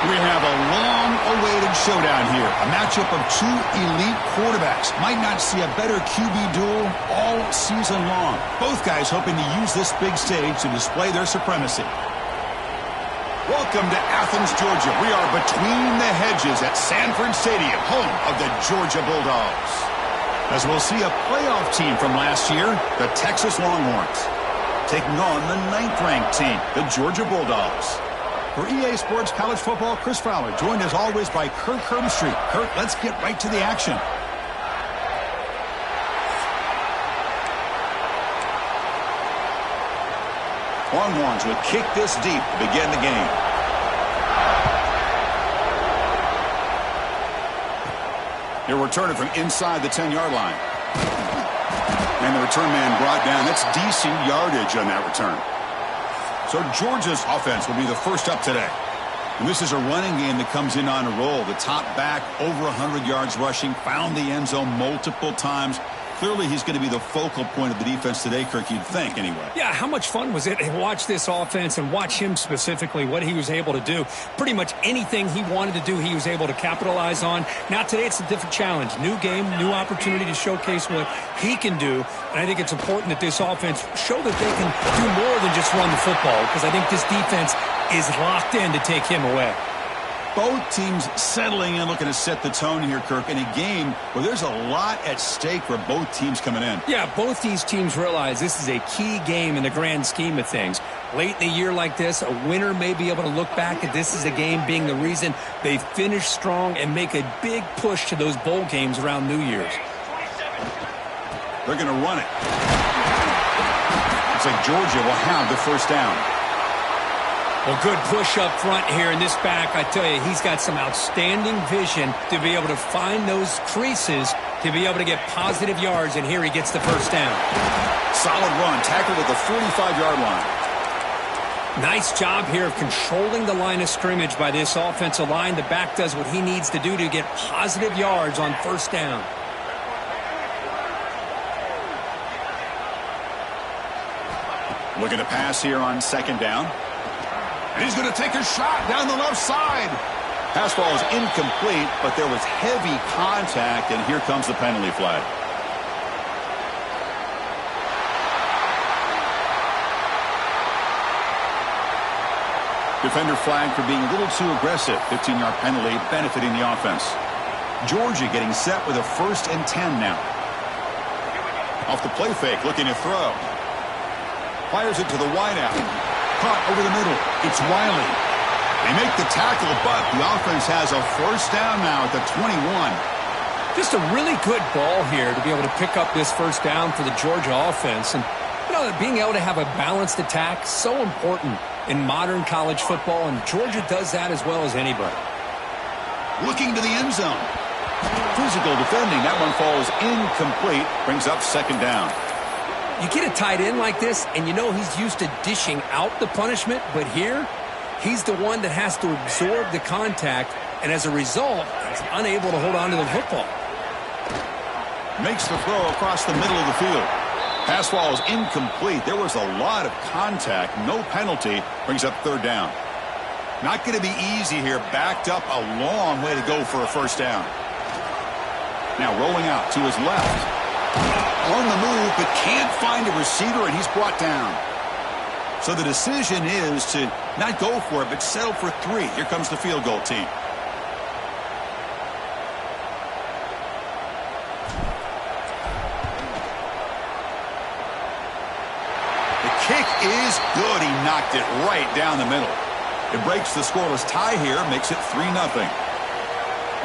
We have a long-awaited showdown here. A matchup of two elite quarterbacks. Might not see a better QB duel all season long. Both guys hoping to use this big stage to display their supremacy. Welcome to Athens, Georgia. We are between the hedges at Sanford Stadium, home of the Georgia Bulldogs. As we'll see a playoff team from last year, the Texas Longhorns, taking on the 9th-ranked team, the Georgia Bulldogs. For EA Sports College Football, Chris Fowler, joined as always by Kirk Herbstreit. Kirk, let's get right to the action. Longhorns will kick this deep to begin the game. He'll return it from inside the 10-yard line. And the return man brought down. That's decent yardage on that return. So Georgia's offense will be the first up today. And this is a running game that comes in on a roll. The top back, over 100 yards rushing, found the end zone multiple times. Clearly, he's going to be the focal point of the defense today, Kirk, you'd think, anyway. Yeah, how much fun was it to watch this offense and watch him specifically, what he was able to do. Pretty much anything he wanted to do, he was able to capitalize on. Now, today, it's a different challenge. New game, new opportunity to showcase what he can do. And I think it's important that this offense show that they can do more than just run the football, because I think this defense is locked in to take him away. Both teams settling in, looking to set the tone here, Kirk, in a game where there's a lot at stake for both teams coming in. Yeah, both these teams realize this is a key game in the grand scheme of things. Late in the year like this, a winner may be able to look back at this as a game being the reason they finish strong and make a big push to those bowl games around New Year's. They're going to run it. Looks like Georgia will have the first down. Well, good push up front here in this back. I tell you, he's got some outstanding vision to be able to find those creases to be able to get positive yards, and here he gets the first down. Solid run, tackled at the 45-yard line. Nice job here of controlling the line of scrimmage by this offensive line. The back does what he needs to do to get positive yards on first down. Looking to pass here on second down. And he's going to take a shot down the left side. Pass ball is incomplete, but there was heavy contact, and here comes the penalty flag. Defender flag for being a little too aggressive. 15-yard penalty benefiting the offense. Georgia getting set with a 1st and 10 now. Off the play fake, looking to throw. Fires it to the wideout. Caught over the middle. It's Wiley. They make the tackle, but the offense has a first down now at the 21. Just a really good ball here to be able to pick up this first down for the Georgia offense. And, you know, being able to have a balanced attack, so important in modern college football, and Georgia does that as well as anybody. Looking to the end zone. Physical defending. That one falls incomplete. Brings up second down. You get a tight end like this, and you know he's used to dishing out the punishment, but here, he's the one that has to absorb the contact, and as a result, he's unable to hold on to the football. Makes the throw across the middle of the field. Pass ball is incomplete. There was a lot of contact. No penalty. Brings up third down. Not going to be easy here. Backed up a long way to go for a first down. Now rolling out to his left. On the move, but can't find a receiver, and he's brought down. So the decision is to not go for it, but settle for 3. Here comes the field goal team. The kick is good. He knocked it right down the middle. It breaks the scoreless tie here, makes it 3-0.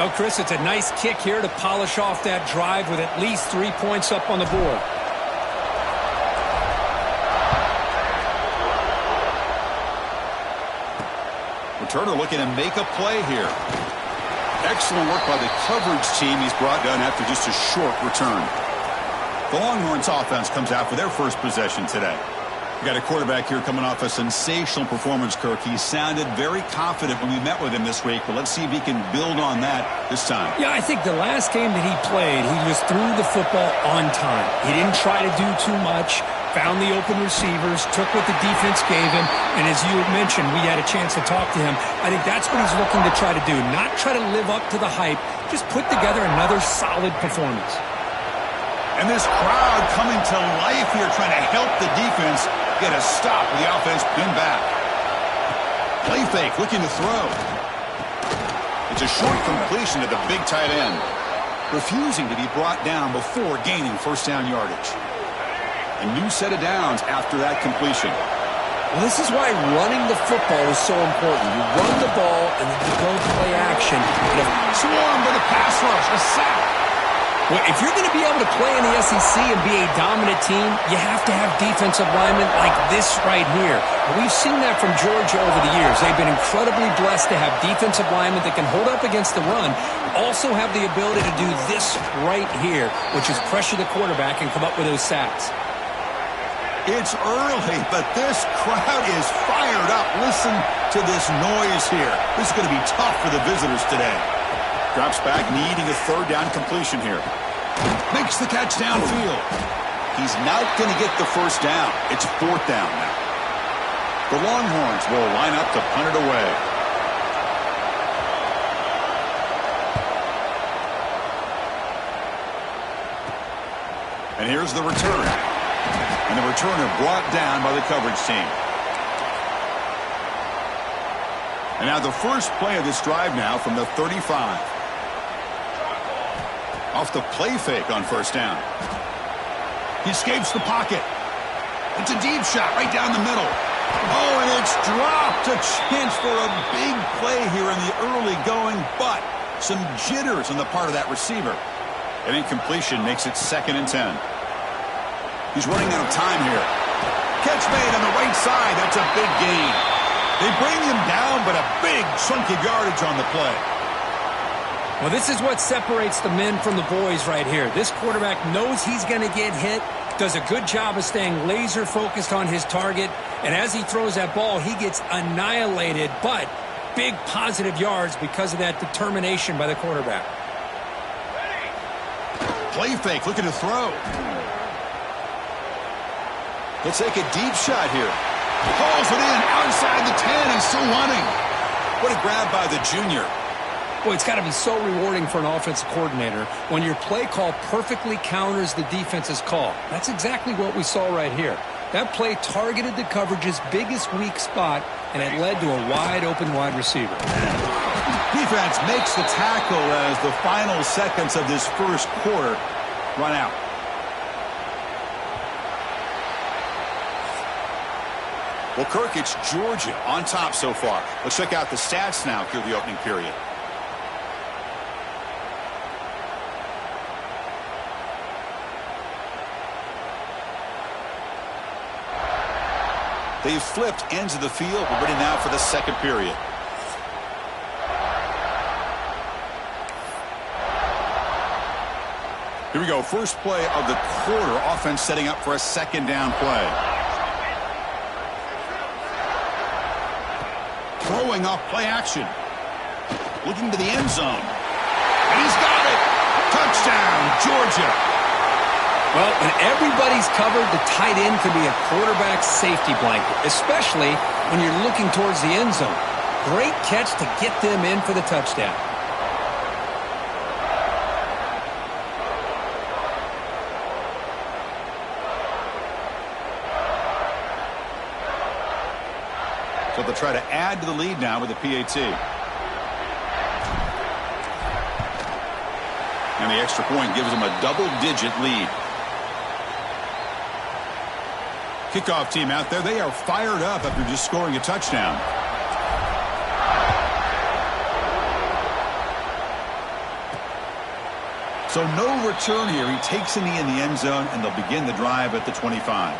Oh, Chris, it's a nice kick here to polish off that drive with at least 3 points up on the board. Returner looking to make a play here. Excellent work by the coverage team. He's brought down after just a short return. The Longhorns offense comes out for their first possession today. We got a quarterback here coming off a sensational performance, Kirk. He sounded very confident when we met with him this week, but let's see if he can build on that this time. Yeah, I think the last game that he played, he just threw the football on time. He didn't try to do too much, found the open receivers, took what the defense gave him, and as you mentioned, we had a chance to talk to him. I think that's what he's looking to try to do, not try to live up to the hype, just put together another solid performance. And this crowd coming to life here, trying to help the defense get a stop with the offense pinned back. Play fake, looking to throw. It's a short completion to the big tight end, refusing to be brought down before gaining first down yardage. A new set of downs after that completion. Well, this is why running the football is so important. You run the ball and then you go play action. Swarmed by the pass rush, a sack. Well, if you're going to be able to play in the SEC and be a dominant team, you have to have defensive linemen like this right here. We've seen that from Georgia over the years. They've been incredibly blessed to have defensive linemen that can hold up against the run, also have the ability to do this right here, which is pressure the quarterback and come up with those sacks. It's early, but this crowd is fired up. Listen to this noise here. This is going to be tough for the visitors today. Drops back, needing a third down completion here. Makes the catch downfield. He's not going to get the first down. It's fourth down now. The Longhorns will line up to punt it away. And here's the return. And the returner brought down by the coverage team. And now the first play of this drive now from the 35. Off the play fake on first down. He escapes the pocket. It's a deep shot right down the middle. Oh, and it's dropped. A chance for a big play here in the early going, but some jitters on the part of that receiver. An incompletion makes it 2nd and 10. He's running out of time here. Catch made on the right side. That's a big gain. They bring him down, but a big chunk of yardage on the play. Well, this is what separates the men from the boys right here. This quarterback knows he's going to get hit, does a good job of staying laser focused on his target, and as he throws that ball, he gets annihilated, but big positive yards because of that determination by the quarterback. Play fake, looking to throw. He'll take a deep shot here. Pulls it in, outside the 10, he's still running. What a grab by the junior. Boy, it's got to be so rewarding for an offensive coordinator when your play call perfectly counters the defense's call. That's exactly what we saw right here. That play targeted the coverage's biggest weak spot, and it led to a wide-open wide receiver. Defense makes the tackle as the final seconds of this first quarter run out. Well, Kirk, it's Georgia on top so far. Let's check out the stats now through the opening period. They've flipped ends of the field. We're ready now for the second period. Here we go. First play of the quarter. Offense setting up for a second down play. Throwing off play action. Looking to the end zone. And he's got it. Touchdown, Georgia. Well, when everybody's covered, the tight end can be a quarterback's safety blanket, especially when you're looking towards the end zone. Great catch to get them in for the touchdown. So they'll try to add to the lead now with the PAT. And the extra point gives them a double-digit lead. Kickoff team out there, they are fired up after just scoring a touchdown. So no return here. He takes a knee in the end zone, and they'll begin the drive at the 25.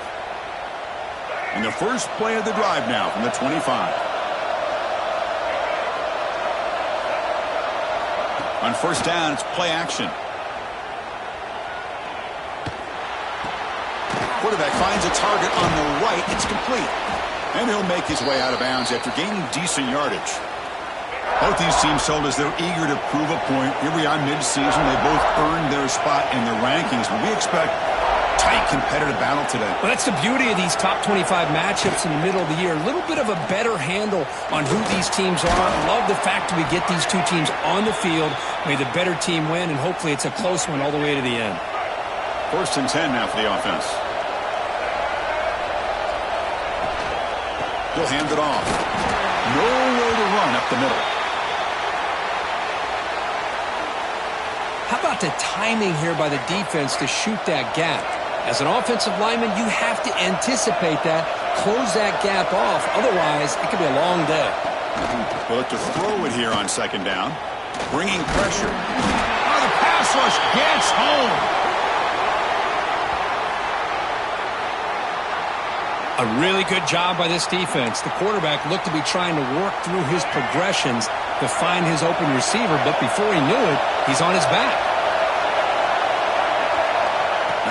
And the first play of the drive now from the 25. On first down, it's play action. Quarterback finds a target on the right. It's complete. And he'll make his way out of bounds after gaining decent yardage. Both these teams told us they're eager to prove a point. Here we are mid-season. They both earned their spot in the rankings, but we expect tight competitive battle today. Well, that's the beauty of these top 25 matchups in the middle of the year. A little bit of a better handle on who these teams are. I love the fact that we get these two teams on the field. May the better team win, and hopefully it's a close one all the way to the end. 1st and 10 now for the offense. He'll hand it off. Nowhere to run up the middle. How about the timing here by the defense to shoot that gap? As an offensive lineman, you have to anticipate that, close that gap off. Otherwise, it could be a long day. We'll look to throw it here on 2nd down. Bringing pressure. Oh, the pass rush gets home. A really good job by this defense. The quarterback looked to be trying to work through his progressions to find his open receiver, but before he knew it, he's on his back.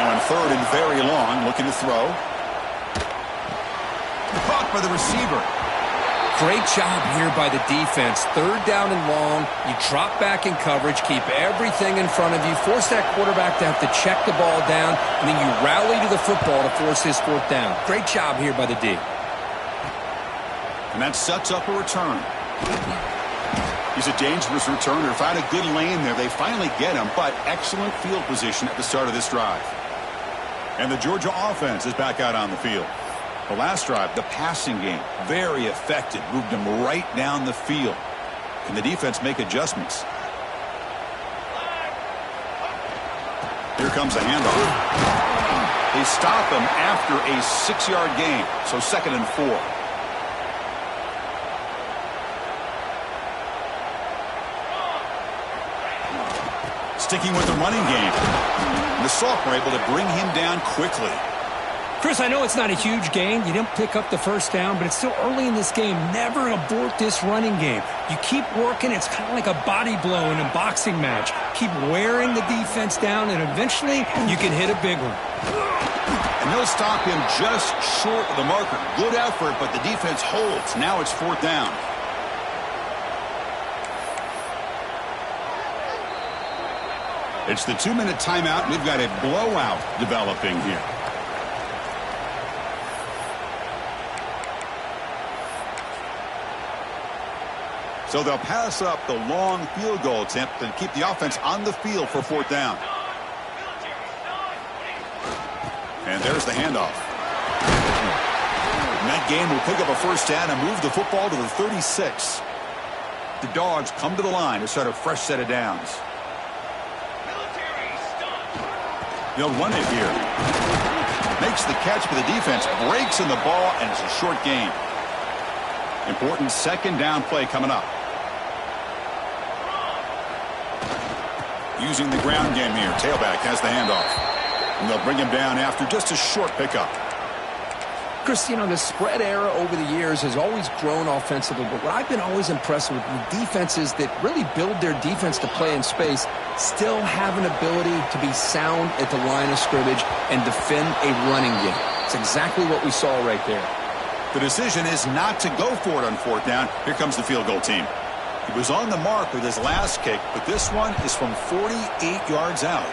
Now on 3rd and very long, looking to throw. Caught by the receiver. Great job here by the defense. 3rd down and long. You drop back in coverage, keep everything in front of you, force that quarterback to have to check the ball down, and then you rally to the football to force his 4th down. Great job here by the D. And that sets up a return. He's a dangerous returner. Found a good lane there. They finally get him, but excellent field position at the start of this drive. And the Georgia offense is back out on the field. The last drive, the passing game, very effective. Moved them right down the field. Can the defense make adjustments? Here comes a handoff. They stop him after a 6-yard gain. So 2nd and 4. Sticking with the running game. The sophomore able to bring him down quickly. Chris, I know it's not a huge gain. You didn't pick up the 1st down, but it's still early in this game. Never abort this running game. You keep working. It's kind of like a body blow in a boxing match. Keep wearing the defense down, and eventually you can hit a big one. And they'll stop him just short of the marker. Good effort, but the defense holds. Now it's 4th down. It's the 2-minute timeout. We've got a blowout developing here. So they'll pass up the long field goal attempt and keep the offense on the field for 4th down. And there's the handoff. And that game will pick up a 1st down and move the football to the 36. The Dogs come to the line to start a fresh set of downs. They'll run it here. Makes the catch, but the defense breaks in the ball, and it's a short gain. Important 2nd down play coming up. Using the ground game here. Tailback has the handoff. And they'll bring him down after just a short pickup. Chris, you know, the spread era over the years has always grown offensively, but what I've been always impressed with the defenses that really build their defense to play in space still have an ability to be sound at the line of scrimmage and defend a running game. It's exactly what we saw right there. The decision is not to go for it on 4th down. Here comes the field goal team. He was on the mark with his last kick, but this one is from 48 yards out.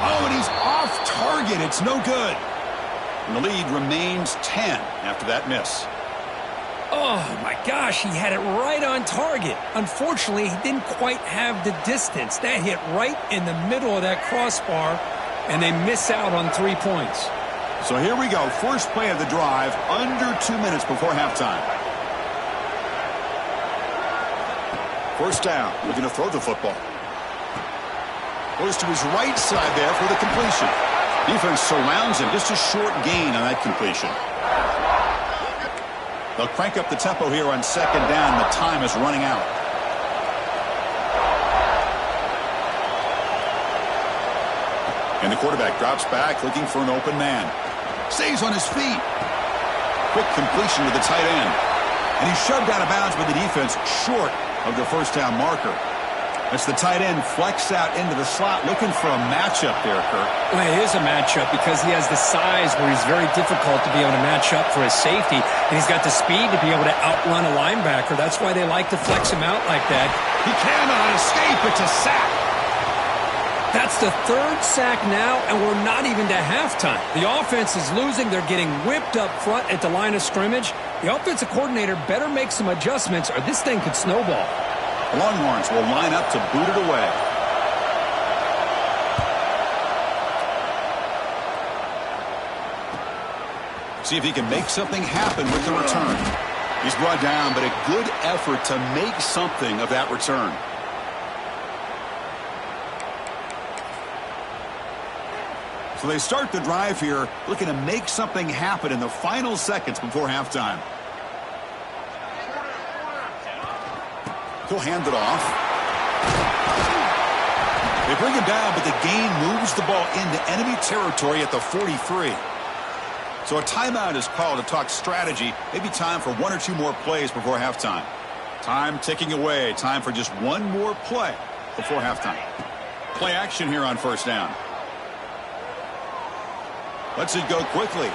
Oh, and he's off target. It's no good. And the lead remains 10 after that miss. Oh, my gosh, he had it right on target. Unfortunately, he didn't quite have the distance. That hit right in the middle of that crossbar, and they miss out on 3 points. So here we go. First play of the drive, under 2 minutes before halftime. 1st down. We're going to throw the football. Goes to his right side there for the completion. Defense surrounds him. Just a short gain on that completion. They'll crank up the tempo here on 2nd down. The time is running out. And the quarterback drops back looking for an open man. Stays on his feet. Quick completion to the tight end. And he's shoved out of bounds by the defense short of the 1st down marker. As the tight end flex out into the slot, looking for a matchup there, Kurt. Well, it is a matchup because he has the size where he's very difficult to be able to match up for his safety, and he's got the speed to be able to outrun a linebacker. That's why they like to flex him out like that. He cannot escape. It's a sack. That's the third sack now, and we're not even to halftime. The offense is losing. They're getting whipped up front at the line of scrimmage. The offensive coordinator better make some adjustments or this thing could snowball. The Longhorns will line up to boot it away. See if he can make something happen with the return. He's brought down, but a good effort to make something of that return. So they start the drive here, looking to make something happen in the final seconds before halftime. He'll hand it off. They bring him down, but the gain moves the ball into enemy territory at the 43. So a timeout is called to talk strategy. Maybe time for one or two more plays before halftime. Time ticking away. Time for just one more play before halftime. Play action here on first down. Lets it go quickly.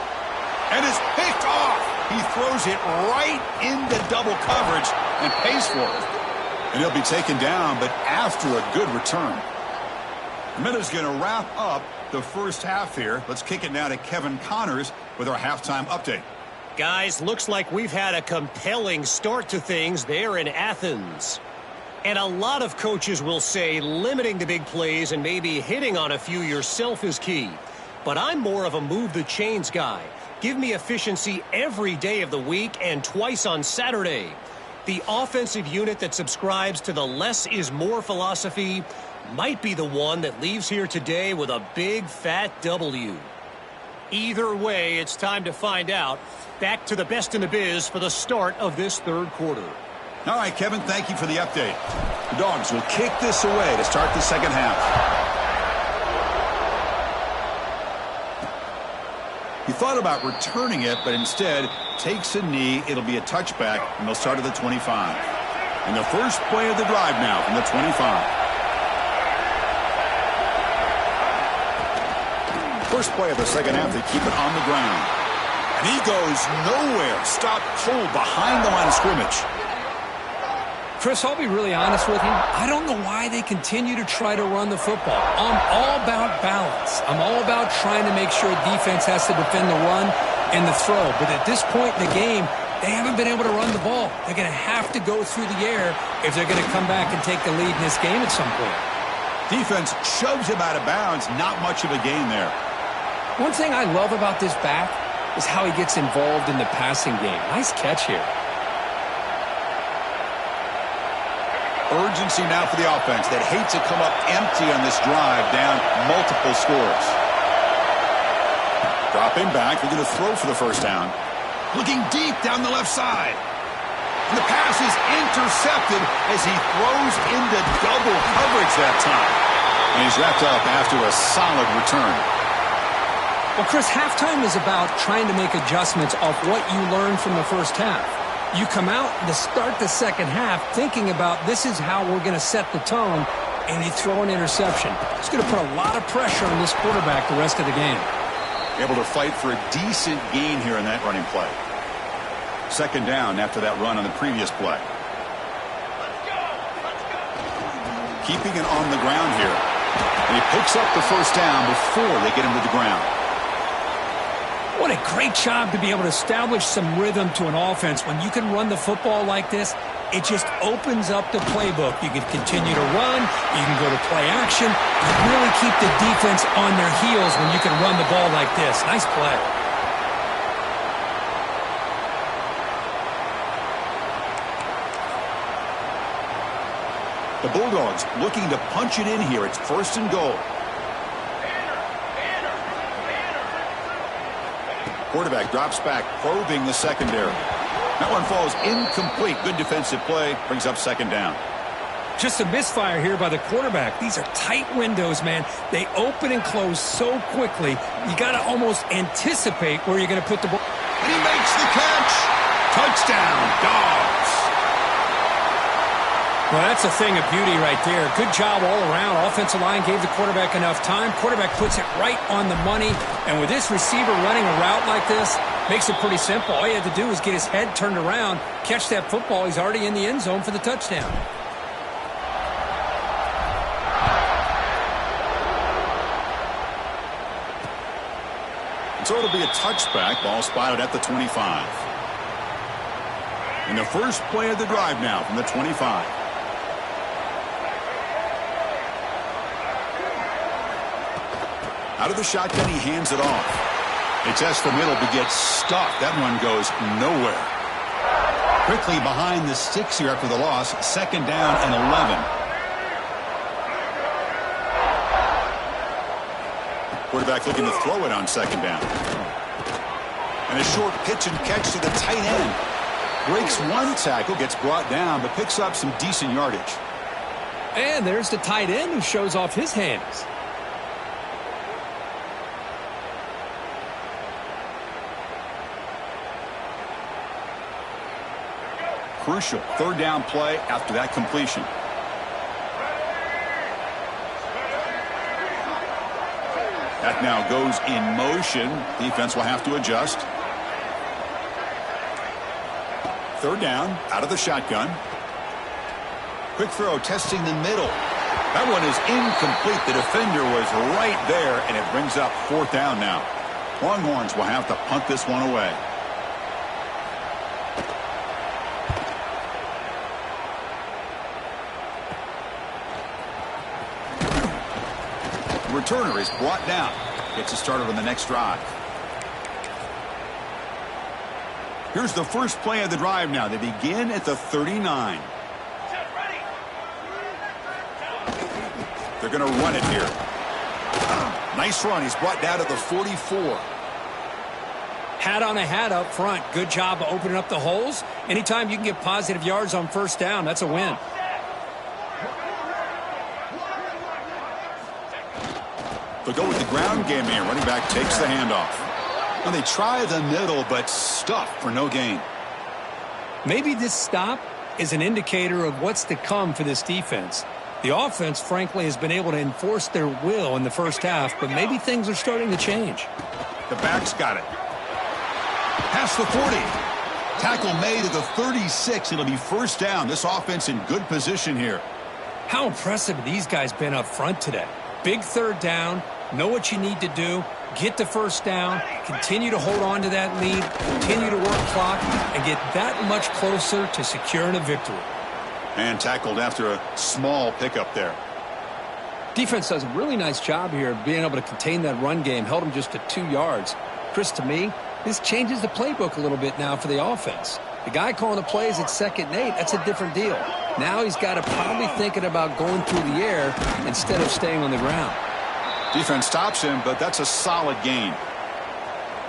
And it's picked off. He throws it right into double coverage and pays for it. And he'll be taken down, but after a good return. Minuta's going to wrap up the first half here. Let's kick it now to Kevin Connors with our halftime update. Guys, looks like we've had a compelling start to things there in Athens. And a lot of coaches will say limiting the big plays and maybe hitting on a few yourself is key. But I'm more of a move the chains guy. Give me efficiency every day of the week and twice on Saturday. The offensive unit that subscribes to the less is more philosophy might be the one that leaves here today with a big fat W. Either way, it's time to find out. Back to the best in the biz for the start of this third quarter. All right, Kevin, thank you for the update. The Dogs will kick this away to start the second half. He thought about returning it, but instead takes a knee. It'll be a touchback, and they'll start at the 25. And the first play of the drive now from the 25. First play of the second half, they keep it on the ground. And he goes nowhere. Stop cold behind the line of scrimmage. Chris, I'll be really honest with you. I don't know why they continue to try to run the football. I'm all about balance. I'm all about trying to make sure defense has to defend the run and the throw. But at this point in the game, they haven't been able to run the ball. They're going to have to go through the air if they're going to come back and take the lead in this game at some point. Defense shoves him out of bounds. Not much of a gain there. One thing I love about this back is how he gets involved in the passing game. Nice catch here. Urgency now for the offense that hates to come up empty on this drive, down multiple scores. Dropping back, they're going to throw for the first down. Looking deep down the left side. And the pass is intercepted as he throws into double coverage that time. And he's wrapped up after a solid return. Well, Chris, halftime is about trying to make adjustments off what you learned from the first half. You come out to start the second half thinking about this is how we're going to set the tone, and you throw an interception. It's going to put a lot of pressure on this quarterback the rest of the game. Able to fight for a decent gain here in that running play. Second down after that run on the previous play. Keeping it on the ground here. And he picks up the first down before they get him to the ground. What a great job to be able to establish some rhythm to an offense. When you can run the football like this, it just opens up the playbook. You can continue to run. You can go to play action. You really keep the defense on their heels when you can run the ball like this. Nice play. The Bulldogs looking to punch it in here. It's first and goal. Quarterback drops back, probing the secondary. That one falls incomplete. Good defensive play. Brings up second down. Just a misfire here by the quarterback. These are tight windows, man. They open and close so quickly. You got to almost anticipate where you're going to put the ball. And he makes the catch. Touchdown, Dogs. Well, that's a thing of beauty right there. Good job all around. Offensive line gave the quarterback enough time. Quarterback puts it right on the money. And with this receiver running a route like this, makes it pretty simple. All you had to do was get his head turned around, catch that football. He's already in the end zone for the touchdown. So it'll be a touchback. Ball spotted at the 25. And the first play of the drive now from the 25. Out of the shotgun, he hands it off. He tests the middle but gets stuffed. That one goes nowhere. Quickly behind the sticks here after the loss. Second down and 11. Quarterback looking to throw it on second down. And a short pitch and catch to the tight end. Breaks one tackle, gets brought down, but picks up some decent yardage. And there's the tight end who shows off his hands. Crucial third down play after that completion. That now goes in motion. Defense will have to adjust. Third down, out of the shotgun. Quick throw, testing the middle. That one is incomplete. The defender was right there, and it brings up fourth down now. Longhorns will have to punt this one away. Returner is brought down. Gets it started on the next drive. Here's the first play of the drive now. They begin at the 39. They're going to run it here. Nice run. He's brought down to the 44. Hat on a hat up front. Good job of opening up the holes. Anytime you can get positive yards on first down, that's a win. They'll go with the ground game here. Running back takes the handoff. And they try the middle, but stuffed for no gain. Maybe this stop is an indicator of what's to come for this defense. The offense, frankly, has been able to enforce their will in the first half, but maybe things are starting to change. The back's got it. Past the 40. Tackle made at the 36. It'll be first down. This offense in good position here. How impressive have these guys been up front today? Big third down. Know what you need to do. Get the first down. Continue to hold on to that lead. Continue to work clock and get that much closer to securing a victory. And tackled after a small pickup there. Defense does a really nice job here of being able to contain that run game. Held him just to 2 yards. Chris, to me, this changes the playbook a little bit now for the offense. The guy calling the plays at 2nd and 8, that's a different deal. Now he's got to probably thinking about going through the air instead of staying on the ground. Defense stops him, but that's a solid gain.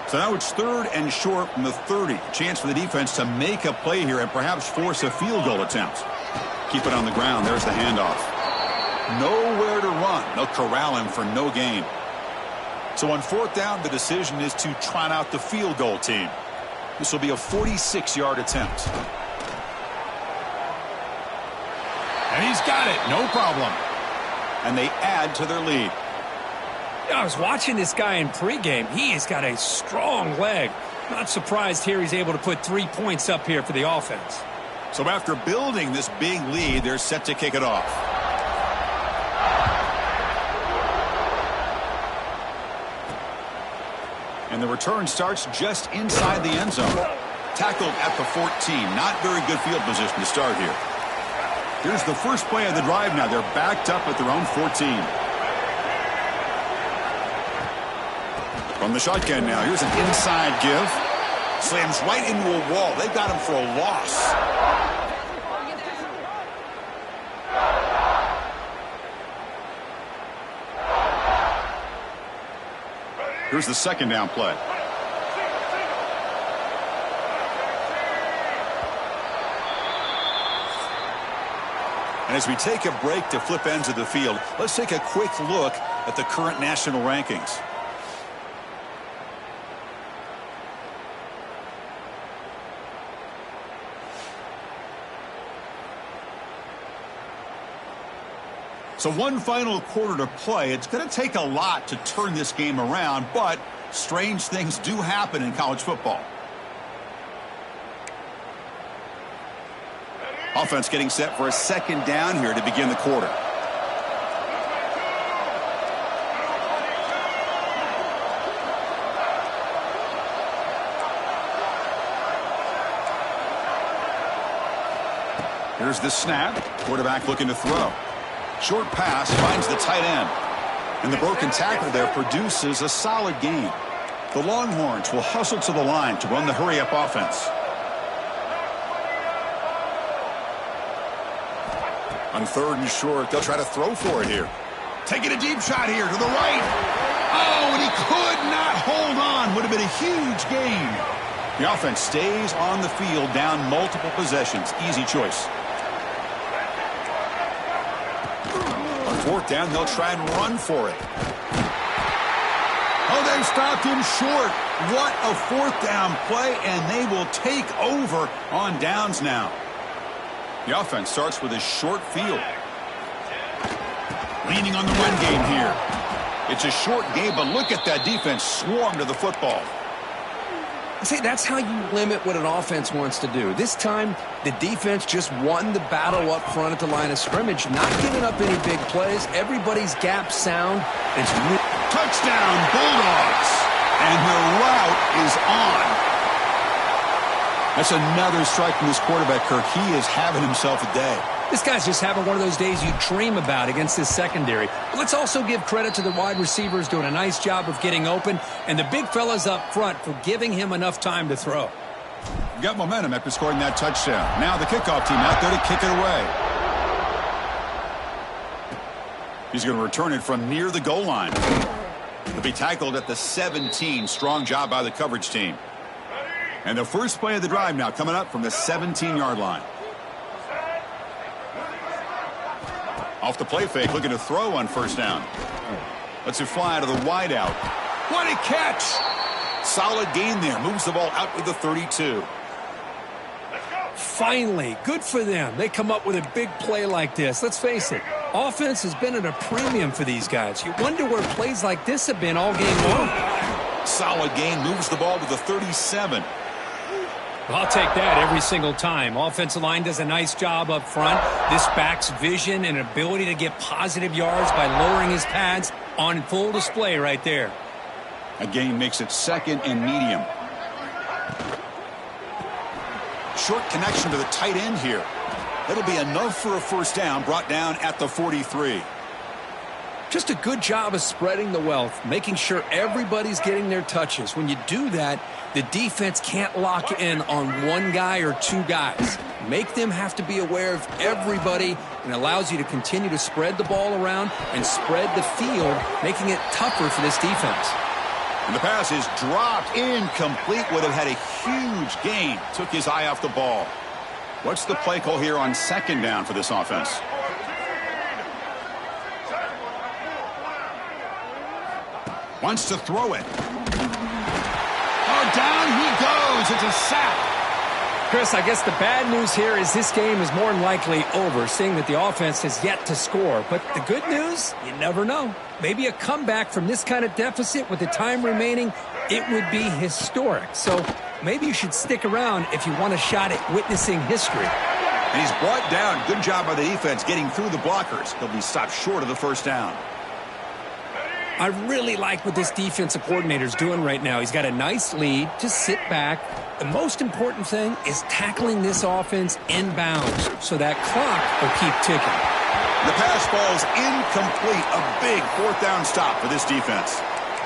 So now it's third and short from the 30. A chance for the defense to make a play here and perhaps force a field goal attempt. Keep it on the ground. There's the handoff. Nowhere to run. They'll corral him for no gain. So on fourth down, the decision is to trot out the field goal team. This will be a 46-yard attempt. And he's got it. No problem. And they add to their lead. I was watching this guy in pregame. He has got a strong leg. Not surprised here he's able to put 3 points up here for the offense. So after building this big lead, they're set to kick it off. And the return starts just inside the end zone. Tackled at the 14. Not very good field position to start here. Here's the first play of the drive now. They're backed up at their own 14. From the shotgun now, here's an inside give. Slams right into a wall. They got him for a loss. Here's the second down play. And as we take a break to flip ends of the field, let's take a quick look at the current national rankings. So one final quarter to play. It's going to take a lot to turn this game around, but strange things do happen in college football. Offense getting set for a second down here to begin the quarter. Here's the snap. Quarterback looking to throw. Short pass finds the tight end. And the broken tackle there produces a solid gain. The Longhorns will hustle to the line to run the hurry-up offense. On 3rd and short, they'll try to throw for it here. Taking a deep shot here to the right. Oh, and he could not hold on. Would have been a huge gain. The offense stays on the field down multiple possessions. Easy choice. On 4th down, they'll try and run for it. Oh, they stopped him short. What a 4th down play, and they will take over on downs now. The offense starts with a short field. Leaning on the run game here. It's a short game, but look at that defense swarm to the football. See, that's how you limit what an offense wants to do. This time, the defense just won the battle up front at the line of scrimmage, not giving up any big plays. Everybody's gap sound. It's touchdown, Bulldogs. And the route is on. That's another strike from this quarterback, Kirk. He is having himself a day. This guy's just having one of those days you dream about against this secondary. But let's also give credit to the wide receivers doing a nice job of getting open, and the big fellas up front for giving him enough time to throw. Got momentum after scoring that touchdown. Now the kickoff team out there to kick it away. He's going to return it from near the goal line. He'll be tackled at the 17. Strong job by the coverage team. And the first play of the drive now coming up from the 17-yard line. Off the play fake, looking to throw on 1st down. Lets it fly to the wideout. What a catch! Solid gain there. Moves the ball out to the 32. Finally, good for them. They come up with a big play like this. Let's face it, offense has been at a premium for these guys. You wonder where plays like this have been all game long. Solid gain. Moves the ball to the 37. I'll take that every single time. Offensive line does a nice job up front. This back's vision and ability to get positive yards by lowering his pads on full display right there. A gain makes it 2nd and medium. Short connection to the tight end here. That'll be enough for a 1st down, brought down at the 43. Just a good job of spreading the wealth, making sure everybody's getting their touches. When you do that, the defense can't lock in on one guy or two guys. Make them have to be aware of everybody, and allows you to continue to spread the ball around and spread the field, making it tougher for this defense. And the pass is dropped, incomplete. Would have had a huge gain. Took his eye off the ball. What's the play call here on 2nd down for this offense? Wants to throw it. Oh, down he goes. It's a sack. Chris, I guess the bad news here is this game is more than likely over, seeing that the offense has yet to score. But the good news, you never know. Maybe a comeback from this kind of deficit with the time remaining, it would be historic. So maybe you should stick around if you want a shot at witnessing history. And he's brought down. Good job by the defense getting through the blockers. He'll be stopped short of the 1st down. I really like what this defensive coordinator is doing right now. He's got a nice lead. Just sit back. The most important thing is tackling this offense inbounds so that clock will keep ticking. The pass falls incomplete. A big 4th down stop for this defense.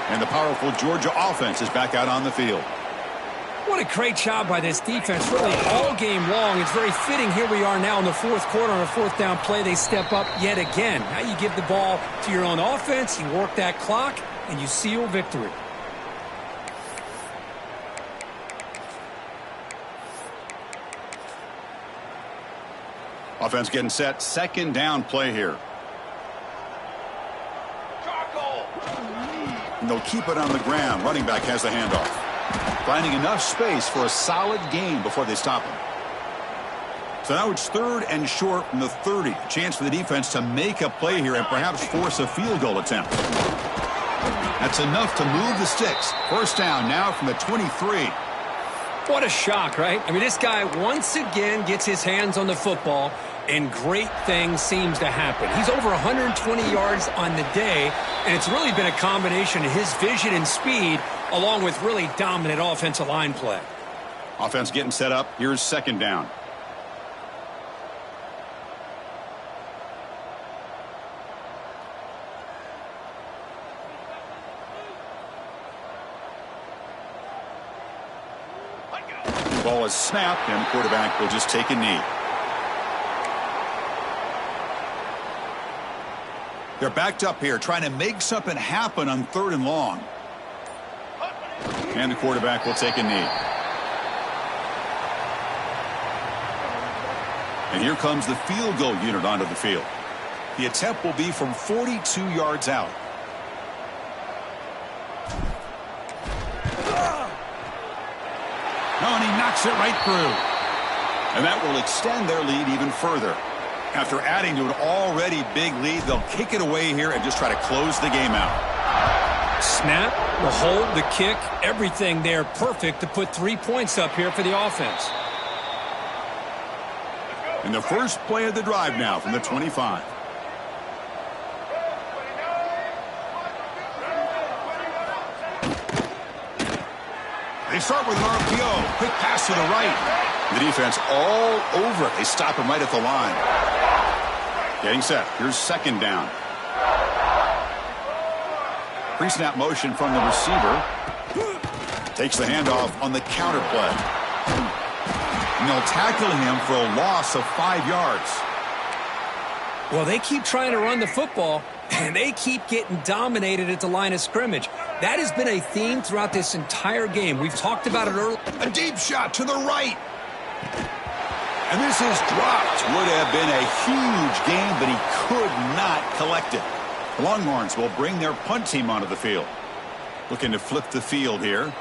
And the powerful Georgia offense is back out on the field. What a great job by this defense, really all game long. It's very fitting. Here we are now in the 4th quarter on a 4th down play. They step up yet again. Now you give the ball to your own offense, you work that clock, and you seal victory. Offense getting set. 2nd down play here. And they'll keep it on the ground. Running back has the handoff. Finding enough space for a solid gain before they stop him. So now it's 3rd and short from the 30. A chance for the defense to make a play here and perhaps force a field goal attempt. That's enough to move the sticks. First down now from the 23. What a shock, right? I mean, this guy once again gets his hands on the football, and great things seems to happen. He's over 120 yards on the day, and it's really been a combination of his vision and speed along with really dominant offensive line play. Offense getting set up. Here's 2nd down. Ball is snapped, and the quarterback will just take a knee. They're backed up here, trying to make something happen on 3rd and long. And the quarterback will take a knee. And here comes the field goal unit onto the field. The attempt will be from 42 yards out. Oh, and he knocks it right through. And that will extend their lead even further. After adding to an already big lead, they'll kick it away here and just try to close the game out. Snap, the hold, the kick, everything there perfect to put 3 points up here for the offense. And the first play of the drive now from the 25. They start with an RPO. Quick pass to the right. The defense all over it. They stop him right at the line. Getting set. Here's 2nd down. Pre-snap motion from the receiver. Takes the handoff on the counter play. And they'll tackle him for a loss of 5 yards. Well, they keep trying to run the football, and they keep getting dominated at the line of scrimmage. That has been a theme throughout this entire game. We've talked about it earlier. A deep shot to the right. And this is dropped. Would have been a huge game, but he could not collect it. The Longhorns will bring their punt team onto the field. Looking to flip the field here.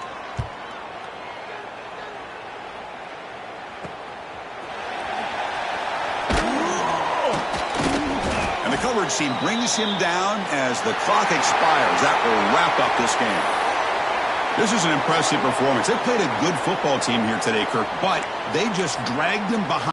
And the coverage team brings him down as the clock expires. That will wrap up this game. This is an impressive performance. They played a good football team here today, Kirk, but they just dragged them behind.